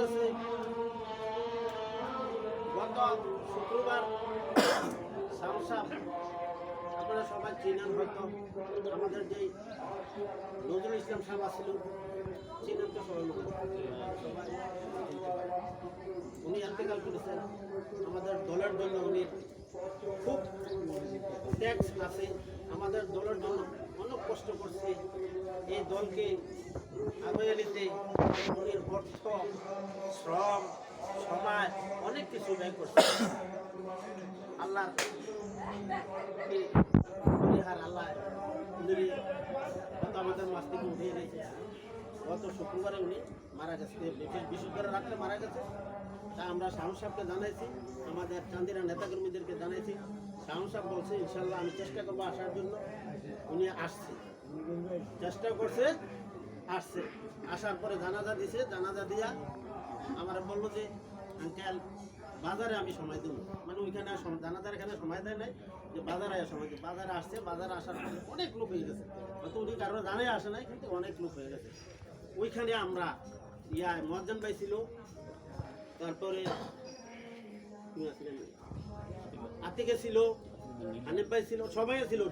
চলতেছে। গত শুক্রবার সামসাম আপনারা সবাই চিনেন হয়তো, আমাদের যেই নজরুল ইসলাম সাহেব ছিল, চিনেন তো সবাই, সবাই উনি এতেকাল করেছেন। আমাদের দলের জন্য উনি খুব ট্যাক্স আছে, আমাদের দলের জন্য অনেক কষ্ট করছে। এই দলকে আগুয়ে নিতে উনি অর্থ, শ্রম, সময় অনেক কিছু ব্যয় করছে। আল্লাহ আল্লাহ উনি হয়তো আমাদের মাছ থেকে উঠিয়ে দিয়েছে। গত শুক্রবারে উনি মারা গেছে, বৃহস্পতিবার রাত্রে মারা গেছে। তা আমরা শাহন সাহেবকে জানাইছি, আমাদের চান্দিরা নেতাকর্মীদেরকে জানাইছি। শাহন সাহেব বলছে ইনশাল্লাহ আমি চেষ্টা করবো আসার জন্য। উনি আসছে, চেষ্টা করছে, আসছে। আসার পরে জানাজা দিছে, জানাজা দিয়া আমার বললো যে আঙ্কেল বাজারে আমি সময় দেবো, মানে ওইখানে জানাজার এখানে সময় দেয় নাই, যে বাজারে সময় দেয়। বাজারে আসছে, বাজারে আসার পরে অনেক লোক হয়ে গেছে, হয়তো উনি কারো জানে আসে নাই, কিন্তু অনেক লোক হয়ে গেছে। ওইখানে আমরা মজ্জান ভাই ছিল, তারপরে আতিকে ছিল, হানিফ ভাই ছিল, সবাই ছিল।